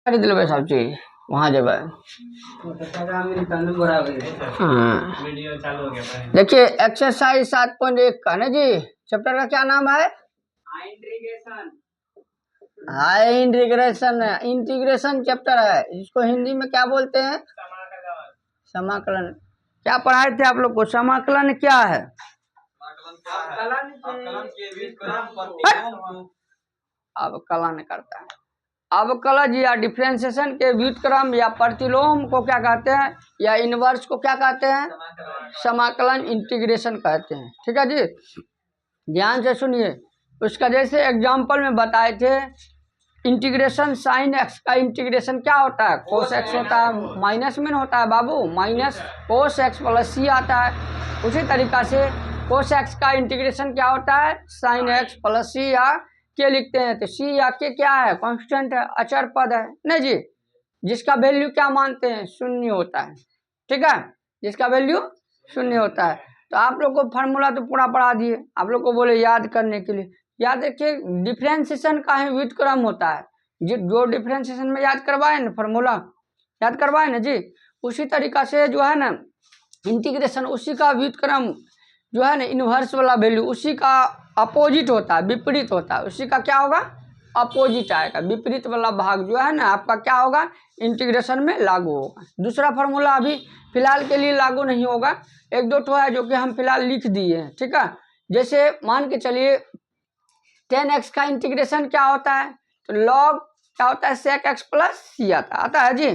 खरीद लेबै सब चीज, वहाँ जेबै। देखिए एक्सरसाइज 7.1 का ना जी, चैप्टर का क्या नाम है? High integration. इंटीग्रेशन चैप्टर है, इसको हिंदी में क्या बोलते हैं? समाकलन। क्या पढ़ाए थे आप लोग को? समाकलन क्या है? अवकलन करता है। अवकलज या डिफरेंशिएशन के व्युत्क्रम या प्रतिलोम को क्या कहते हैं, या इनवर्स को क्या कहते हैं? समाकलन, इंटीग्रेशन कहते हैं। ठीक है जी, ध्यान से सुनिए। उसका जैसे एग्जाम्पल में बताए थे, इंटीग्रेशन साइन एक्स का इंटीग्रेशन क्या होता है? कोस एक्स होता है, माइनस में होता है बाबू, माइनस कोस एक्स प्लस सी आता है। उसी तरीका से कोस एक्स का इंटीग्रेशन क्या होता है? साइन एक्स प्लस सी, या के लिखते हैं तो सी या के क्या है? कांस्टेंट है, अचर पद है नहीं जी, जिसका वैल्यू क्या मानते हैं? शून्य होता है। ठीक है, जिसका वैल्यू शून्य होता है। तो आप लोग को फार्मूला तो पूरा पढ़ा दिए, आप लोग को बोले याद करने के लिए। याद रखिए, डिफरेंशिएशन का ही व्युत्क्रम होता है, जो डिफरेंशिएशन में याद करवाए ना फार्मूला, याद करवाए ना जी, उसी तरीका से जो है ना इंटीग्रेशन, उसी का व्युत्क्रम जो है ना इनवर्स वाला वैल्यू, उसी का अपोजिट होता है, विपरीत होता है। उसी का क्या होगा? अपोजिट आएगा। विपरीत वाला भाग जो है ना आपका क्या होगा? इंटीग्रेशन में लागू होगा। दूसरा फार्मूला अभी फिलहाल के लिए लागू नहीं होगा, एक दो ठो है जो कि हम फिलहाल लिख दिए हैं। ठीक है, जैसे मान के चलिए 10x का इंटीग्रेशन क्या होता है? तो लॉग क्या होता है? सेक एक्स प्लस सी आता है जी।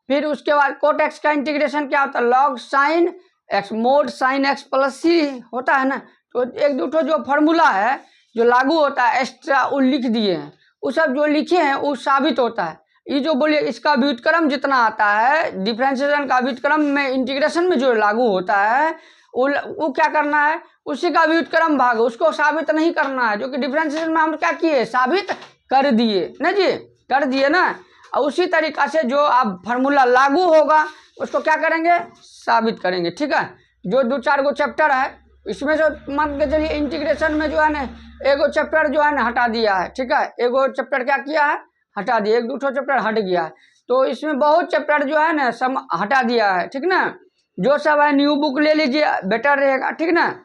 फिर उसके बाद कोट एक्स का इंटीग्रेशन क्या होता है? Log sine X mod sine X plus C होता है ना। तो एक दो ठो जो फार्मूला है जो लागू होता है एक्स्ट्रा, वो लिख दिए हैं। वो सब जो लिखे हैं वो साबित होता है। ये जो बोलिए इसका व्युत्क्रम जितना आता है, डिफरेंशिएशन का व्युत्क्रम में इंटीग्रेशन में जो लागू होता है, वो क्या करना है? उसी का व्युत्क्रम भाग, उसको साबित नहीं करना है। जो कि डिफरेंशिएशन में हम क्या किए? साबित कर दिए ना जी, कर दिए ना। और उसी तरीका से जो अब फार्मूला लागू होगा उसको क्या करेंगे? साबित करेंगे। ठीक है, जो दो चार गो चैप्टर है इसमें जो मान के चलिए इंटीग्रेशन में जो है ना एगो चैप्टर जो है ना हटा दिया है। ठीक है, एगो चैप्टर क्या किया है? हटा दिया, एक दो चैप्टर हट गया है। तो इसमें बहुत चैप्टर जो है ना सब हटा दिया है। ठीक ना, जो सब है न्यू बुक ले लीजिए, बेटर रहेगा। ठीक ना,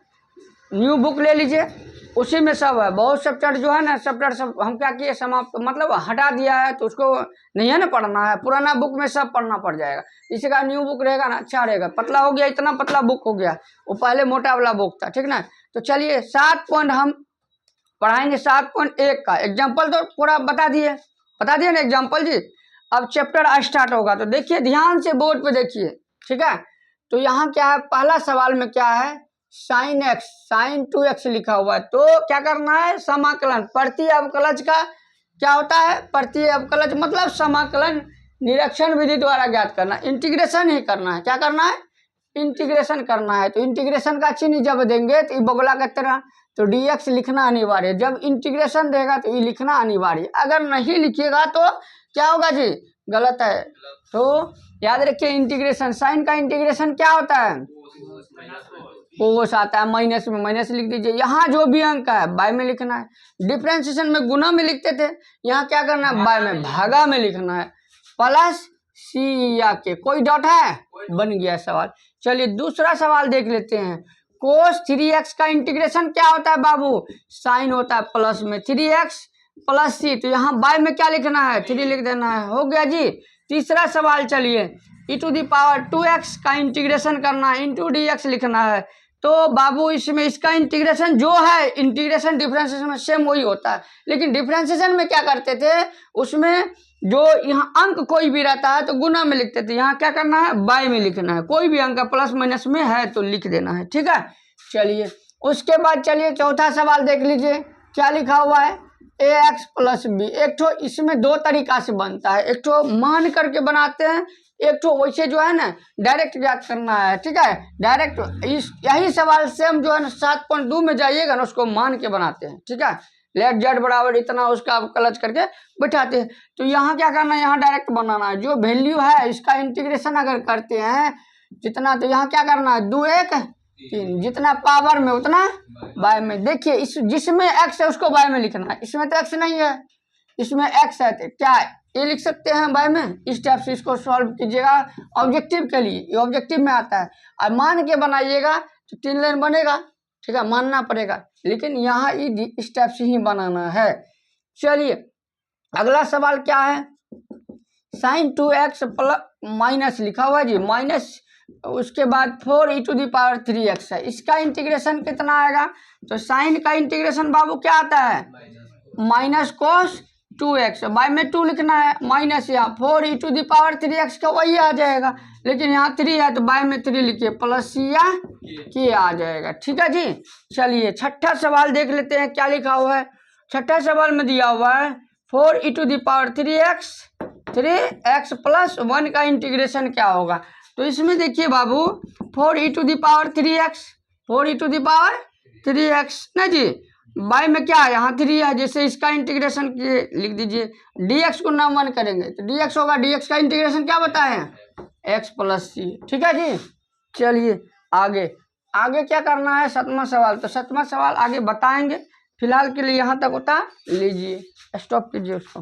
न्यू बुक ले लीजिए, उसी में सब है। बहुत चैप्टर जो है ना चैप्टर सब हम क्या किए? समाप्त, मतलब हटा दिया है। तो उसको नहीं है ना पढ़ना है, पुराना बुक में सब पढ़ना पड़ जाएगा। इसी का न्यू बुक रहेगा ना, अच्छा रहेगा। पतला हो गया, इतना पतला बुक हो गया, वो पहले मोटा वाला बुक था। ठीक ना, तो चलिए 7 पॉइंट हम पढ़ाएंगे। 7.1 का एग्जाम्पल तो पूरा बता दिए ना एग्जाम्पल जी। अब चैप्टर स्टार्ट होगा, तो देखिए ध्यान से बोर्ड पे देखिए। ठीक है, तो यहाँ क्या है? पहला सवाल में क्या है? साइन एक्स साइन 2x लिखा हुआ है। तो क्या करना है? समाकलन, प्रति अवकलज का क्या होता है? प्रति अवकलज मतलब समाकलन निरीक्षण विधि द्वारा ज्ञात करना, इंटीग्रेशन ही करना है। क्या करना है? इंटीग्रेशन करना है। तो इंटीग्रेशन का चिन्ह जब देंगे तो बगला की तरह, तो dx लिखना अनिवार्य। जब इंटीग्रेशन देगा तो ये लिखना अनिवार्य। अगर नहीं लिखिएगा तो क्या होगा जी? गलत है। तो याद रखिए, इंटीग्रेशन साइन का इंटीग्रेशन क्या होता है? कोस आता है, माइनस में माइनस लिख दीजिए। यहाँ जो भी अंक है बाय में लिखना है। डिफरेंशिएशन में गुना में लिखते थे, यहाँ क्या करना है? बाय में, भागा में लिखना है। प्लस सी या के, कोई डॉट है? बन गया सवाल। चलिए दूसरा सवाल देख लेते हैं। कोस 3x का इंटीग्रेशन क्या होता है बाबू? साइन होता है प्लस में 3x प्लस सी। तो यहाँ बाय में क्या लिखना है? 3 लिख देना है। हो गया जी। तीसरा सवाल चलिए, e⁻² 2x का इंटीग्रेशन करना है, इंटू dx लिखना है। तो बाबू इसमें इसका इंटीग्रेशन जो है, इंटीग्रेशन डिफरेंशिएशन में सेम वही होता है, लेकिन डिफरेंशिएशन में क्या करते थे? उसमें जो यहाँ अंक कोई भी रहता है तो गुना में लिखते थे, यहाँ क्या करना है? बाय में लिखना है। कोई भी अंक प्लस माइनस में है तो लिख देना है। ठीक है, चलिए उसके बाद चलिए चौथा सवाल देख लीजिए, क्या लिखा हुआ है? ax plus B. एक ठो इसमें दो तरीका से बनता है, एक ठो मान करके बनाते हैं, एक तो वैसे जो है ना डायरेक्ट ज्ञात करना है। ठीक है, डायरेक्ट यही सवाल सेम जो है ना 7.2 में जाइएगा ना उसको मान के बनाते हैं। ठीक है, लेट जेड बराबर इतना उसका अवकलज करके बैठाते हैं। तो यहाँ क्या करना है? यहाँ डायरेक्ट बनाना है। जो वैल्यू है इसका इंटीग्रेशन अगर करते हैं जितना, तो यहाँ क्या करना है? 2 1 3, जितना पावर में उतना बाय में। देखिए इस जिसमें एक्स है उसको बाय में लिखना है, इसमें तो एक्स नहीं है इसमें एक्स है तो क्या है ये लिख सकते हैं बाय में। इस टाइप से इसको सॉल्व कीजिएगा ऑब्जेक्टिव के लिए, ये ऑब्जेक्टिव में आता है। और मान के बनाइएगा तो 3 लाइन बनेगा, ठीक है, मानना पड़ेगा, लेकिन यहाँ इस टाइप से ही बनाना है। चलिए अगला सवाल क्या है, sin 2x प्लस माइनस लिखा हुआ है जी, माइनस उसके बाद 4e⁻³ है, इसका इंटीग्रेशन कितना आएगा। तो साइन का इंटीग्रेशन बाबू क्या आता है, माइनस कोस 2x, बाय में 2 लिखना है, माइनस यहाँ 4e⁻³ का वही आ जाएगा, लेकिन यहाँ 3 है तो बाय में 3 लिखिए, प्लस या के आ जाएगा। ठीक है जी। चलिए छठा सवाल देख लेते हैं क्या लिखा हुआ है। छठा सवाल में दिया हुआ है 4e⁻³ 3x प्लस 1 का इंटीग्रेशन क्या होगा। तो इसमें देखिए बाबू 4e⁻³ ना जी, बाय में क्या है यहाँ 3 है, जैसे इसका इंटीग्रेशन लिख दीजिए, dx को नाम 1 करेंगे तो dx होगा, dx का इंटीग्रेशन क्या बताए हैं x प्लस c। ठीक है जी। चलिए आगे आगे क्या करना है, 7वां सवाल। तो 7वां सवाल आगे बताएंगे, फिलहाल के लिए यहाँ तक होता लीजिए, स्टॉप कीजिए उसको।